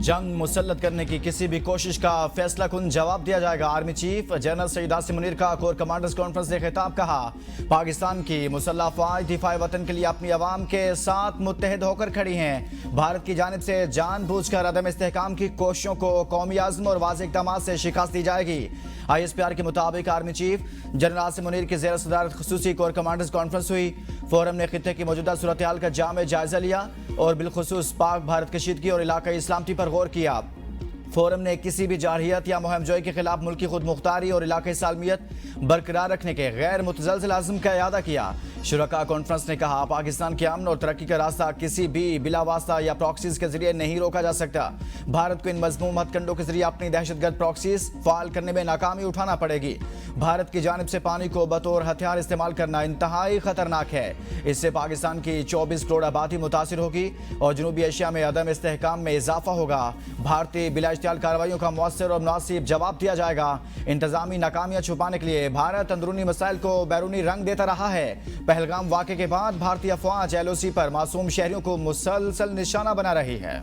जंग मुसल्लत करने की किसी भी कोशिश का फैसला कुन जवाब दिया जाएगा। Army chief general Saeed Asim Munir का कोर कमांडर्स कॉन्फ्रेंस ने खिताब कहा, पाकिस्तान की मुसल्लह अफवाज दिफाए वतन के लिए अपनी आवाम के साथ मुत्तहिद होकर खड़ी हैं। भारत की जानिब से जानबूझकर अदम इस्तेहकाम की कोशिशों को कौमी आज़म और वाज़ेह इक़दामात से शिकस्त दी जाएगी। ISPR के मुताबिक army chief general Asim Munir की ज़ेर सदारत खुसूसी कोर कमांडर्स कॉन्फ्रेंस हुई। फोरम ने खित्ते की मौजूदा सूरत हाल का जामे जायजा लिया और बिलखुसूस पाक भारत कशीदगी और इलाकाई इस्लामती पर गौर किया। फोरम ने किसी भी जारहियत या मुहिम-जोई के खिलाफ मुल्की खुद मुख्तारी और इलाकाई सालमियत बरकरार रखने के गैर मुतज़लज़िल आज़म का इयादा किया। शुरका कॉन्फ्रेंस ने कहा, पाकिस्तान के अमन और तरक्की का रास्ता किसी भी बिलावास्ता या प्रॉक्सीज के जरिए नहीं रोका जा सकता। भारत को इन मज़मूम हथकंडों के जरिए अपनी दहशतगर्द प्रॉक्सीज फाल करने में नाकामी उठाना पड़ेगी। भारत की जानिब से पानी को बतौर हथियार इस्तेमाल करना इंतहाई खतरनाक है। इससे पाकिस्तान की 24 करोड़ आबादी मुतासिर होगी और जनूबी एशिया में अदम इस्तेहकाम में इजाफा होगा। भारतीय बिला इश्तियाल कार्रवाइयों का मौसर और मुनासिब जवाब दिया जाएगा। इंतजामी नाकामियां छुपाने के लिए भारत अंदरूनी मसाइल को बैरूनी रंग देता रहा है। पहलगाम वाक़े के बाद भारतीय अफवाज LOC पर मासूम शहरियों को मुसलसल निशाना बना रही है।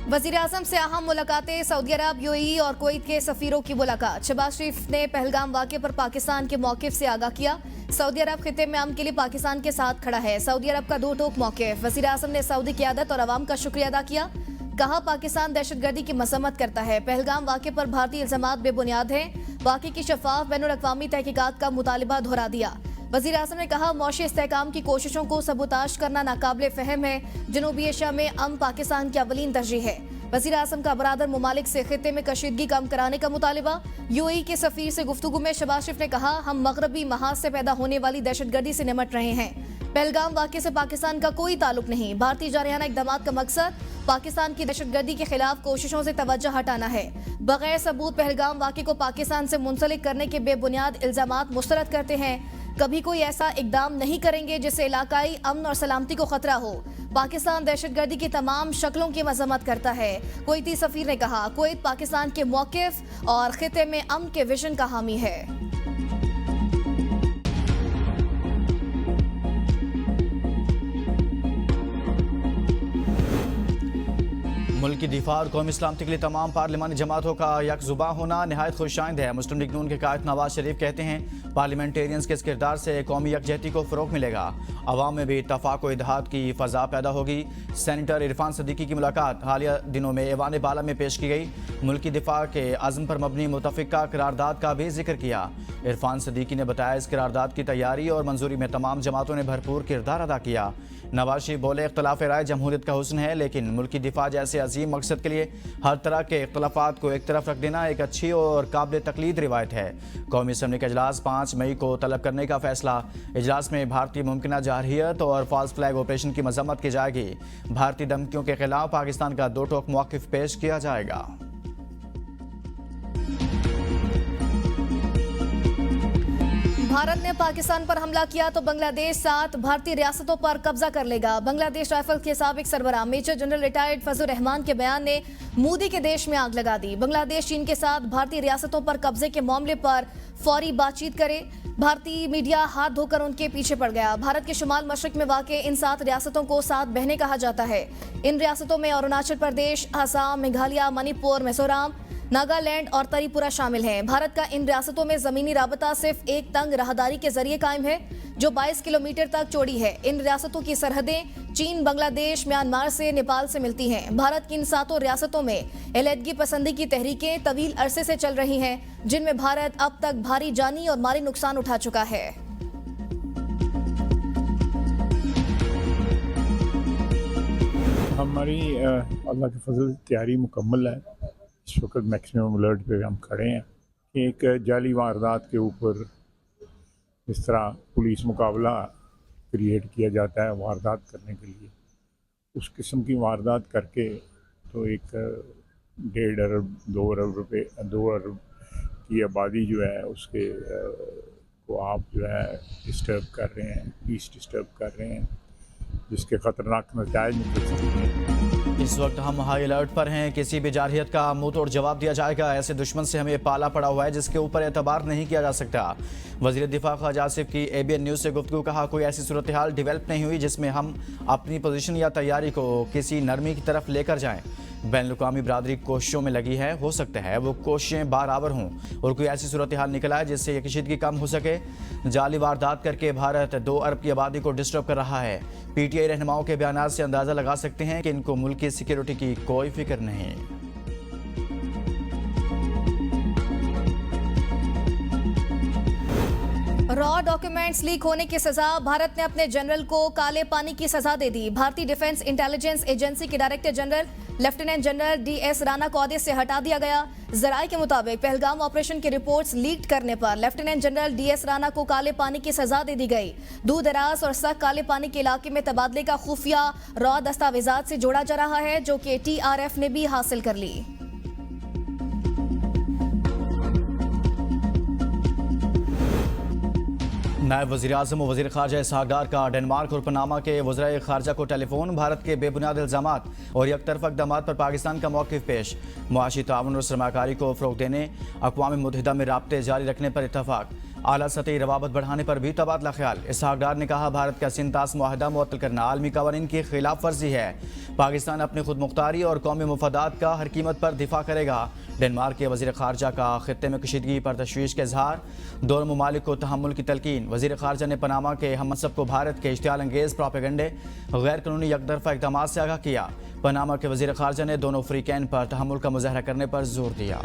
वज़ीर आज़म से अहम मुलाकातें। सऊदी अरब, UAE और कुवैत के सफीरों की मुलाकात। शहबाज शरीफ ने पहलगाम वाक़े पर पाकिस्तान के मौक़िफ़ से आगाह किया। सऊदी अरब खित्ते में अमन के लिए पाकिस्तान के साथ खड़ा है। सऊदी अरब का दो टोक मौक़िफ़। वज़ीर आज़म ने सऊदी क़यादत और अवाम का शुक्रिया अदा किया। कहा, पाकिस्तान दहशतगर्दी की मसम्मत करता है। पहलगाम वाक़े पर भारतीय इल्ज़ामात बेबुनियाद हैं। वाक़े की शफ़ाफ़ बैनुल-अक़वामी तहक़ीक़ात का मुतालिबा दोहरा दिया। वज़ीर आज़म ने कहा, मौशी इस्तेहकाम की कोशिशों को सबूताश करना नाकाबिले फ़हम है। जनूबी एशिया में अमन पाकिस्तान की अवलीन तरजीह है। वज़ीर आज़म का बरादर ममालिक से खित्ते में कशीदगी कम कराने का मुतालिबा। UAE के सफ़ीर से गुफ्तगू में शहबाज शरीफ ने कहा, हम मगरबी महाज से पैदा होने वाली दहशतगर्दी से निमट रहे हैं। पहलगाम वाक़े से पाकिस्तान का कोई ताल्लुक नहीं। भारतीय जारहाना इक़दामात का मकसद पाकिस्तान की दहशतगर्दी के खिलाफ कोशिशों से तवज्जो हटाना है। बगैर सबूत पहलगाम वाक़े को पाकिस्तान से मुंसलिक करने के बेबुनियाद इल्ज़ामात मुस्तरद करते हैं। कभी कोई ऐसा इकदाम नहीं करेंगे जिससे इलाकाई अमन और सलामती को खतरा हो। पाकिस्तान दहशतगर्दी की तमाम शक्लों की मजम्मत करता है। कुवैती सफीर ने कहा, कुवैत पाकिस्तान के मौक़िफ़ और खित्ते में अमन के विजन का हामी है। मुल्क की दिफा और कौमी सलामती के लिए तमाम पार्लिमानी जमातों का यकजुबा होना नहायत खुशाइंद है। मुस्लिम लीग नून के कायद नवाज शरीफ कहते हैं, पार्लियामेंटेरियंस के इस किरदार से कौमी यकजहती को फ़रोग़ मिलेगा। अवाम में भी इत्तफ़ाक़ व इत्तेहाद की फ़ज़ा पैदा होगी। सेनेटर इरफान सदीकी की मुलाकात हालिया दिनों में ऐवान बाला में पेश की गई। मुल्क की दिफा के अज़्म पर मबनी मुतफ़िक़ा करारदाद का भी जिक्र किया। इरफान सदीकी ने बताया, इस करारदाद की तैयारी और मंजूरी में तमाम जमातों ने भरपूर किरदार अदा किया। नवाज शरीफ बोले, इख्तलाफ राय जमहूरियत का हुस्न है, लेकिन मुल्क की दिफा जैसे अजीम मकसद के लिए हर तरह के इख्तलाफात को एक तरफ रख देना एक अच्छी और काबिल तकलीद रिवायत है। कौमी असम्बली का इजलास 5 मई को तलब करने का फैसला। इजलास में भारतीय मुमकिना जारहियत और फॉल्स फ्लैग ऑपरेशन की मजम्मत की जाएगी। भारतीय धमकियों के खिलाफ पाकिस्तान का दो टोक मौक़िफ़ पेश किया जाएगा। भारत ने पाकिस्तान पर हमला किया तो बांग्लादेश 7 भारतीय रियासतों पर कब्जा कर लेगा। बांग्लादेश राइफल के साबिक सरबराह major general retired Fazlur Rahman के बयान ने मोदी के देश में आग लगा दी। बांग्लादेश चीन के साथ भारतीय रियासतों पर कब्जे के मामले पर फौरी बातचीत करे। भारतीय मीडिया हाथ धोकर उनके पीछे पड़ गया। भारत के शुमाल मशरक में वाक़े इन 7 रियासतों को 7 बहनें कहा जाता है। इन रियासतों में अरुणाचल प्रदेश, असम, मेघालय, मणिपुर, मिजोरम, नागालैंड और त्रिपुरा शामिल हैं। भारत का इन रियासतों में जमीनी राबता सिर्फ एक तंग राहदारी के जरिए कायम है, जो 22 किलोमीटर तक चौड़ी है। इन रियासतों की सरहदें चीन, बांग्लादेश, म्यांमार से, नेपाल से मिलती हैं। भारत की इन 7 रियासतों में अलहदगी पसंदी की तहरीकें तवील अरसे से चल रही हैं, जिनमें भारत अब तक भारी जानी और माली नुकसान उठा चुका है। हमारी अल्लाह के फजल तैयारी मुकम्मल है। इस वक्त मैक्सिमम अलर्ट पे हम खड़े हैं कि एक जाली वारदात के ऊपर इस तरह पुलिस मुकाबला क्रिएट किया जाता है वारदात करने के लिए। उस किस्म की वारदात करके तो एक 1.5 अरब 2 अरब रुपये 2 अरब की आबादी जो है उसके को आप जो है डिस्टर्ब कर रहे हैं, पीस डिस्टर्ब कर रहे हैं, जिसके ख़तरनाक नतीजे निकल सकते हैं। इस वक्त हम हाई अलर्ट पर हैं। किसी भी जारहियत का मुंह तोड़ जवाब दिया जाएगा। ऐसे दुश्मन से हमें पाला पड़ा हुआ है जिसके ऊपर एतबार नहीं किया जा सकता। वजीर दिफा ख्वाजा आसिफ की ABN न्यूज़ से गुफ्तगू। कहा, कोई ऐसी सूरत हाल डेवलप नहीं हुई जिसमें हम अपनी पोजीशन या तैयारी को किसी नरमी की तरफ लेकर जाएं। बैनुल-अक़वामी बरादरी कोशिशों में लगी है। हो सकता है वो कोशिशें बराबर हों और कोई ऐसी सूरत हाल निकल आए जिससे यकशीदगी कम हो सके। जाली वारदात करके भारत 2 अरब की आबादी को डिस्टर्ब कर रहा है। PTI रहनुमाओं के बयान से अंदाज़ा लगा सकते हैं कि इनको मुल्क की सिक्योरिटी की कोई फिक्र नहीं। रॉ डॉक्यूमेंट्स लीक होने की सजा। भारत ने अपने जनरल को काले पानी की सजा दे दी। भारतीय डिफेंस इंटेलिजेंस एजेंसी के director general lieutenant general DS Rana को ओहदे से हटा दिया गया। जराये के मुताबिक पहलगाम ऑपरेशन की रिपोर्ट्स लीक करने पर लेफ्टिनेंट जनरल DS राणा को काले पानी की सजा दे दी गई। दूर दराज और सख्त काले पानी के इलाके में तबादले का खुफिया रॉ दस्तावेजात से जोड़ा जा रहा है, जो कि TRF ने भी हासिल कर ली। नायब वज़ीर-ए-आज़म और वज़ीर ख़ारजा इसहाक़ डार का डेनमार्क और पनामा के वज़राए ख़ारजा को टेलीफोन। भारत के बेबुनियाद इल्ज़ामात और यकतरफ़ा इक़दामात पर पाकिस्तान का मौक़िफ़ पेश। मुआशी ताउन और सरमाकारी को फ़रोग़ देने, अक़वाम मुत्तहिदा में राब्ते जारी रखने पर इत्तफ़ाक़। आला सतही रवाबत बढ़ाने पर भी तबादला ख्याल। इसहाक़ डार ने कहा, भारत का सिंतास मुआहदा मुअत्तल करना आलमी क़वानीन की खिलाफ वर्जी है। पाकिस्तान अपनी खुद मुख्तारी और कौमी मफादात का हर कीमत पर दिफा करेगा। डेनमार्क के वज़ीर ख़ारजा का ख़ित्ते में कशीदगी पर तशवीश का इजहार। दोनों ममालिक को तहम्मुल की तलकीन। वज़ीर ख़ारजा ने पनामा के हममनसब को भारत के इश्तियाल अंगेज़ प्रोपेगंडे, गैर कानूनी यकतरफ़ा इक़दामात से आगाह किया। पनामा के वज़ीर ख़ारजा ने दोनों फ़रीक़ैन पर तहम्मुल का मुज़ाहरा करने पर जोर दिया।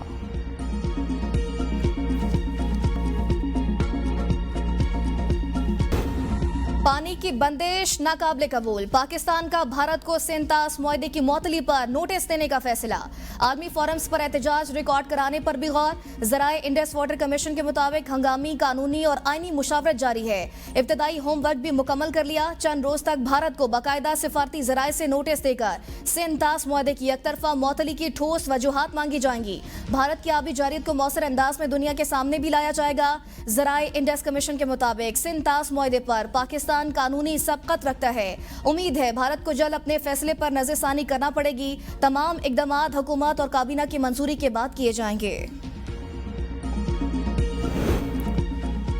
पानी की बंदिश नाकाबिले कबूल। पाकिस्तान का भारत को सिंतास मुआहदे की मौतली पर नोटिस देने का फैसला। आर्मी फोरम्स पर एहतजाज रिकॉर्ड कराने पर भी गौर। जराए इंडस वाटर कमीशन के मुताबिक हंगामी कानूनी और आईनी मुशावरत जारी है। इब्तदाई होमवर्क भी मुकम्मल कर लिया। चंद रोज तक भारत को बाकायदा सिफारती जराए से नोटिस देकर सिंतास मुआहदे की एकतरफा मुअत्तली की ठोस वजूहात मांगी जाएंगी। भारत की आबी जारियत को मौसर अंदाज में दुनिया के सामने भी लाया जाएगा। जराए इंडस कमीशन के मुताबिक सिंतास मुआहदे पर पाकिस्तान कानूनी सबकत रखता है। उम्मीद है भारत को जल्द अपने फैसले पर नजरसानी करना पड़ेगी। तमाम इक़दामात हुकूमत और काबीना की मंजूरी के बाद किए जाएंगे।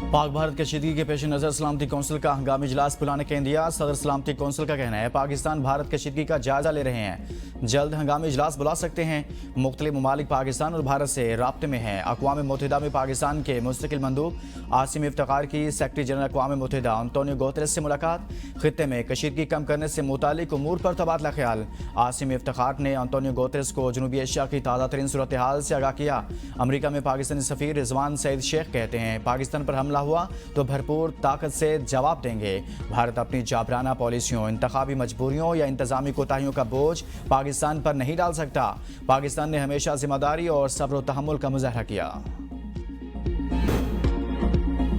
पाक भारत कशीदगी के पेश नज़र सलामती कौंसिल का हंगामी इजलास बुलाने का इंदिया। सदर सलामती कौंसिल का कहना है, पाकिस्तान भारत कशीदगी का जायजा ले रहे हैं, जल्द हंगामी इजलास बुला सकते हैं। मुख्तलिफ ममालिक पाकिस्तान और भारत से राब्ते में हैं। अक़वाम मुत्तहिदा में पाकिस्तान के मुस्तकिल मंदूब आसिम इफ्तिखार की सेक्रेटरी जनरल अक़वाम मुत्तहिदा अंतोनियो गुतेरेस से मुलाकात। खित्ते में कशीदगी कम करने से मुतालिक उमूर पर तबादला ख्याल। आसिम इफ्तिखार ने अंतोनियो गुतेरेस को जनूबी एशिया की ताज़ा तरीन सूरत हाल से आगाह किया। अमरीका में पाकिस्तानी सफ़ीर रिजवान सईद शेख कहते हैं, पाकिस्तान पर हमला हुआ तो भरपूर ताकत से जवाब देंगे। भारत अपनी जाबराना पॉलिसियों, इंतखाबी मजबूरियों या इंतजामी कोताहियों का बोझ पाकिस्तान पर नहीं डाल सकता। पाकिस्तान ने हमेशा जिम्मेदारी और सब्र व तहम्मुल का मुजाहरा किया।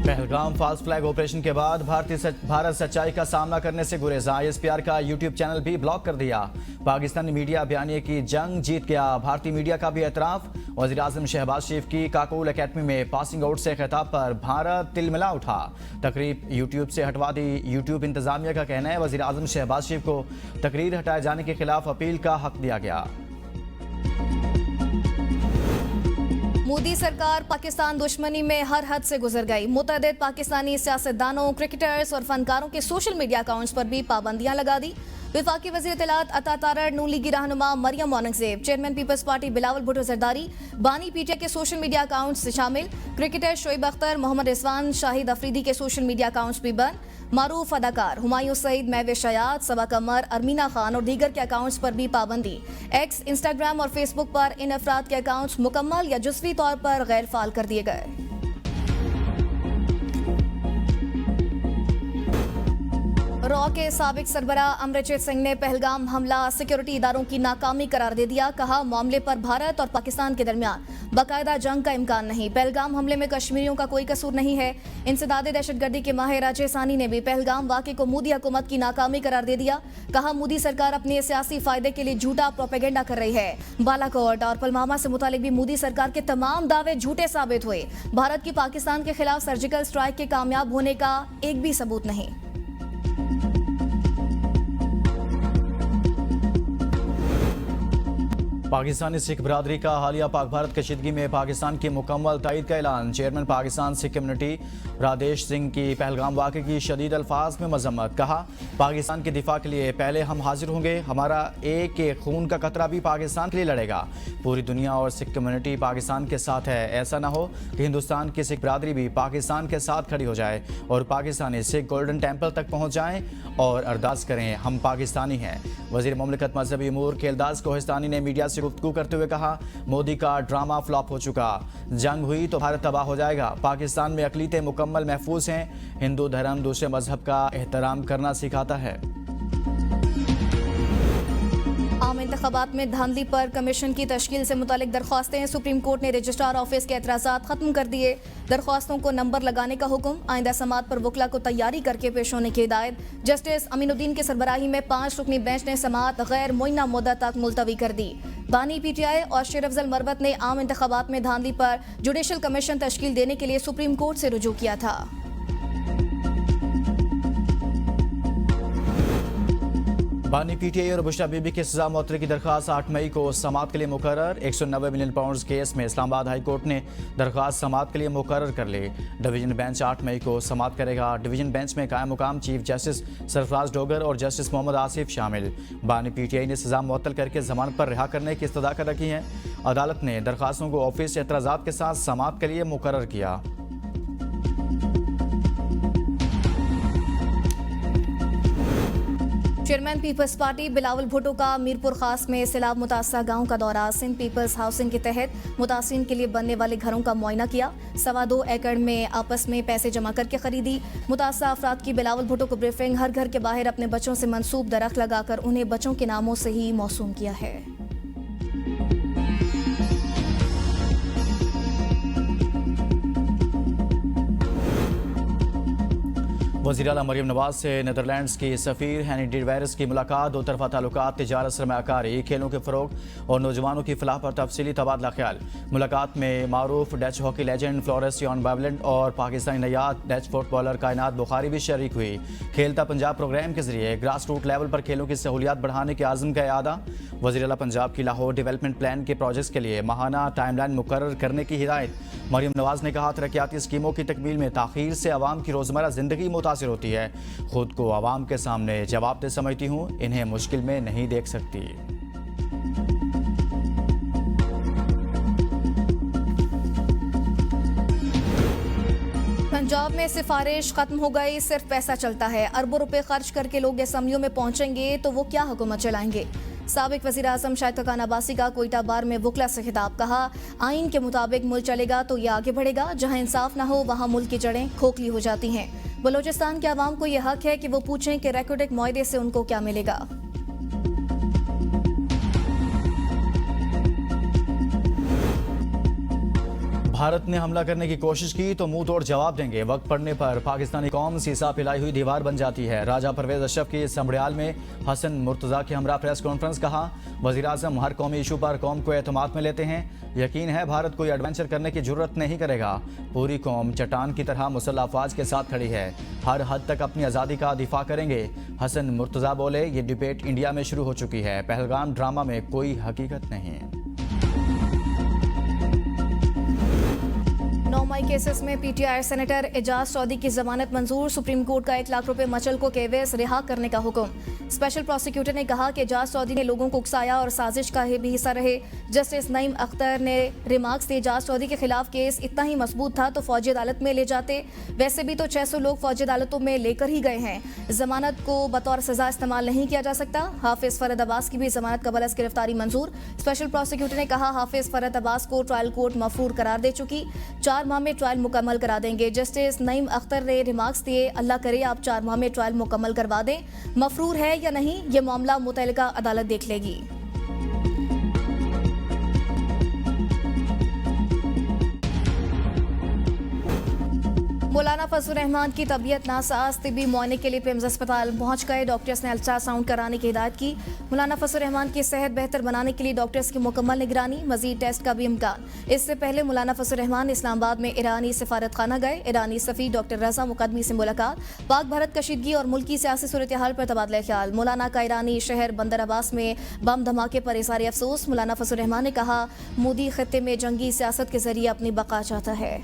पहलगाम फॉल्स फ्लैग ऑपरेशन के बाद भारत सच्चाई का सामना करने से गुरेजा। ISPR का YouTube चैनल भी ब्लॉक कर दिया। पाकिस्तानी मीडिया बयानिए की जंग जीत गया। भारतीय मीडिया का भी एतराफ़। वज़ीर-ए-आज़म शहबाज शरीफ की काकोल अकेडमी में पासिंग आउट से खिताब पर भारत तिलमिला उठा। तकरीब YouTube से हटवा दी। YouTube इंतजामिया का कहना है, वज़ीर-ए-आज़म शहबाज शरीफ को तकरीर हटाए जाने के खिलाफ अपील का हक दिया गया। मोदी सरकार पाकिस्तान दुश्मनी में हर हद से गुजर गई। मुतअद्दिद पाकिस्तानी सियासतदानों, क्रिकेटर्स और फनकारों के सोशल मीडिया अकाउंट्स पर भी पाबंदियां लगा दी। वफाकी वज़ीर इत्तलात अता तारड़, नून लीगी रहनुमा Maryam Aurangzeb, chairman Peoples Party Bilawal Bhutto Zardari, बानी PTI के सोशल मीडिया अकाउंट्स शामिल। क्रिकेटर शोएब अख्तर, मोहम्मद रिजवान, शाहिद अफरीदी के सोशल मीडिया अकाउंट्स भी बंद। मारूफ अदाकार हुमायूं सईद, महविश हयात, सबा कमर, अरमीना खान और दीगर के अकाउंट्स पर भी पाबंदी। एक्स, इंस्टाग्राम और फेसबुक पर इन अफराद के अकाउंट्स मुकम्मल या जुज़वी तौर पर गैर फाल कर दिए गए। रॉ के साबिक सरबरा अमरजीत सिंह ने पहलगाम हमला सिक्योरिटी इदारों की नाकामी करार दे दिया। कहा, मामले पर भारत और पाकिस्तान के दरमियान बाकायदा जंग का इम्कान नहीं। पहलगाम हमले में कश्मीरियों का कोई कसूर नहीं है। इंसदादे दहशतगर्दी के माहिर राजे सानी ने भी पहलगाम वाक़े को मोदी हुकूमत की नाकामी करार दे दिया। कहा, मोदी सरकार अपने सियासी फायदे के लिए झूठा प्रोपेगेंडा कर रही है। बालाकोट और पुलवामा से मुतालिक भी मोदी सरकार के तमाम दावे झूठे साबित हुए। भारत की पाकिस्तान के खिलाफ सर्जिकल स्ट्राइक के कामयाब होने का एक भी सबूत नहीं। पाकिस्तानी सिख बरादरी का हालिया पाक भारत कशीदगी में पाकिस्तान की मुकम्मल तायद का ऐलान। चेयरमैन पाकिस्तान सिख कम्युनिटी राधेश सिंह की पहलगाम वाक़े की शदीद अल्फाज में मजम्मत। कहा, पाकिस्तान के दिफा के लिए पहले हम हाजिर होंगे, हमारा एक खून का कतरा भी पाकिस्तान के लिए लड़ेगा। पूरी दुनिया और सिख कम्युनिटी पाकिस्तान के साथ है। ऐसा ना हो कि हिंदुस्तान की सिख बरादरी भी पाकिस्तान के साथ खड़ी हो जाए और पाकिस्तानी सिख गोल्डन टेम्पल तक पहुँच जाएँ और अरदास करें, हम पाकिस्तानी हैं। वज़ीर मुमलिकत मजहबी अमूर केलदास कोहिस्तानी ने मीडिया से गुफ्तगू करते हुए कहा, मोदी का ड्रामा फ्लॉप हो चुका, जंग हुई तो भारत तबाह हो जाएगा। पाकिस्तान में अक़लीतें मुकम्मल महफूज हैं। हिंदू धर्म दूसरे मजहब का एहतराम करना सिखाता है। आम इंतखाबात में धांधली पर कमीशन की तश्कील से मुतालिक दरख्वास्तें। सुप्रीम कोर्ट ने रजिस्ट्रार ऑफिस के एतराज़ात खत्म कर दिए। दरख्वास्तों को नंबर लगाने का हुक्म। आइंदा समात पर वकला को तैयारी करके पेश होने की हिदायत। जस्टिस अमीनुद्दीन की सरबराही में 5 रुकनी बेंच ने समात गैर मुय्यना मुद्दत तक मुलतवी कर दी। बानी PTI और शेर अफजल मरवत ने आम इंतखाबात में धांधली पर जुडिशल कमीशन तश्कील देने के लिए सुप्रीम कोर्ट से रुजू किया था। बानी PTI और बुशरा बीबी की सजा मुअत्तली की दरख्वास्त 8 मई को समात के लिए मुकर्रर। 190 मिलियन पाउंड केस में इस्लामाबाद हाई कोर्ट ने दरख्वास्त समात के लिए मुकर्रर कर ली। डिवीजन बेंच 8 मई को समात करेगा। डिवीजन बेंच में कायम मुकाम चीफ जस्टिस सरफराज डोगर और जस्टिस मोहम्मद आसिफ शामिल। बानी PTI ने सजा मुअत्तल करके जमानत पर रिहा करने की इस्तदा कर रखी है। अदालत ने दरख्वास्तों को ऑफिस से एतराज़ात के साथ समात के लिए मुकर्रर किया। Chairman Peoples Party Bilawal Bhutto का मीरपुर खास में सैलाब मुतासर गांव का दौरा। सिंध पीपल्स हाउसिंग के तहत मुतासिन के लिए बनने वाले घरों का मुआयना किया। 2.25 एकड़ में आपस में पैसे जमा करके खरीदी। मुतासर अफराद की बिलावल भुट्टो को ब्रीफिंग। हर घर के बाहर अपने बच्चों से मंसूब दरख्त लगाकर उन्हें बच्चों के नामों से ही मौसूम किया है। वज़ीर आला मरियम नवाज से नीदरलैंड्स की सफ़ीर हैनी डिवायरस की मुलाकात। दो तरफा ताल्लुकात, तिजारत, सरमायाकारी, खेलों के फ़रोग और नौजवानों की फलाह पर तफसीली तबादला ख्याल। मुलाकात में मारूफ Dutch hockey legend Floris Jan Bovelander और पाकिस्तानी नयाद डच फुटबॉलर कायनात बुखारी भी शरीक हुई। खेलता पंजाब प्रोग्राम के जरिए ग्रास रूट लेवल पर खेलों की सहूलियात बढ़ाने के आज़म का इरादा। वज़ीर आला पंजाब की लाहौर डेवलपमेंट प्लान के प्रोजेक्ट्स के लिए माहाना टाइमलाइन मुकर्रर करने की हिदायत। मरियम नवाज ने कहा, तरक्याती स्कीमों की तकमील में ताख़ीर से आवाम की रोज़मर्रा ज़िंदगी मुतासिर होती है। खुद को आवाम के सामने जवाबदेह समझती हूँ, इन्हें मुश्किल में नहीं देख सकती। पंजाब में सिफारिश खत्म हो गई, सिर्फ पैसा चलता है। अरबों रुपए खर्च करके लोग असम्बलियों में पहुंचेंगे तो वो क्या हुकूमत चलाएंगे। साबिक वज़ीर आज़म शाहिद खकान अब्बासी का कोयटा बार में वकला से खिताब। कहा, आइन के मुताबिक मुल्क चलेगा तो ये आगे बढ़ेगा, जहां इंसाफ ना हो वहां मुल्क की जड़ें खोखली हो जाती हैं। बलोचिस्तान के अवाम को यह हक है कि वो पूछें कि रेकोडेक मुआहदे से उनको क्या मिलेगा। भारत ने हमला करने की कोशिश की तो मुंह तोड़ जवाब देंगे। वक्त पड़ने पर पाकिस्तानी कौम सीसा पिलाई हुई दीवार बन जाती है। राजा परवेज अशरफ की संभड़ियाल में हसन मुर्तज़ा के हमरा प्रेस कॉन्फ्रेंस। कहा, वज़ीर आज़म हर कौमी इशू पर कौम को एतमाद में लेते हैं। यकीन है भारत कोई एडवेंचर करने की जरूरत नहीं करेगा। पूरी कौम चट्टान की तरह मुसल्लह अफवाज के साथ खड़ी है। हर हद तक अपनी आज़ादी का दिफा करेंगे। हसन मुर्तज़ा बोले, ये डिबेट इंडिया में शुरू हो चुकी है। पहलगाम ड्रामा में कोई हकीकत नहीं। 9 मई केसेस में PTI सेनेटर एजाज सऊदी की जमानत मंजूर। सुप्रीम कोर्ट का 1 लाख रुपए मचल को केवस रिहा करने का हुक्म। स्पेशल प्रोसिक्यूटर ने कहा कि एजाज सऊदी ने लोगों को उकसाया और साजिश का भी हिस्सा रहे। जस्टिस नईम अख्तर ने रिमार्क्स दिए, एजाज सऊदी के खिलाफ केस इतना ही मजबूत था तो फौजी अदालत में ले जाते। वैसे भी तो 600 लोग फौजी अदालतों में लेकर ही गए हैं। जमानत को बतौर सजा इस्तेमाल नहीं किया जा सकता। हाफिज फरद अब्बास की भी जमानत कबल अज़ गिरफ्तारी मंजूर। स्पेशल प्रोसिक्यूटर ने कहा, हाफिज फरद अब्बास को ट्रायल कोर्ट मफरूर करार दे चुकी, 4 माह में ट्रायल मुकम्मल करा देंगे। जस्टिस नईम अख्तर ने रिमार्क्स दिए, अल्लाह करे आप 4 माह में ट्रायल मुकम्मल करवा दें। मफरूर है या नहीं ये मामला मुतल्लिका अदालत देख लेगी। मौलाना फजल रहमान की तबीयत नासाज, तिब्बी मुआयने के लिए पिम्स अस्पताल पहुंच गए। डॉक्टर्स ने अल्ट्रासाउंड कराने की हिदायत की। मौलाना फजल रहमान की सेहत बेहतर बनाने के लिए डॉक्टर्स की मुकम्मल निगरानी, मजीद टेस्ट का भी इम्कान। इससे पहले मौलाना फजल रहमान इस्लामाबाद में ईरानी सफारत खाना गए। ईरानी सफ़ी डॉक्टर रजा मुकदमी से मुलाकात, पाक भारत कशीदगी और मुल्की सियासी सूरत हाल पर तबादला ख्याल। मौलाना का ईरानी शहर बंदर अब्बास में बम धमाके पर इज़हार अफसोस। मौलाना फजल रहमान ने कहा, मोदी खत्ते में जंगी सियासत के जरिए अपनी बका चाहता है।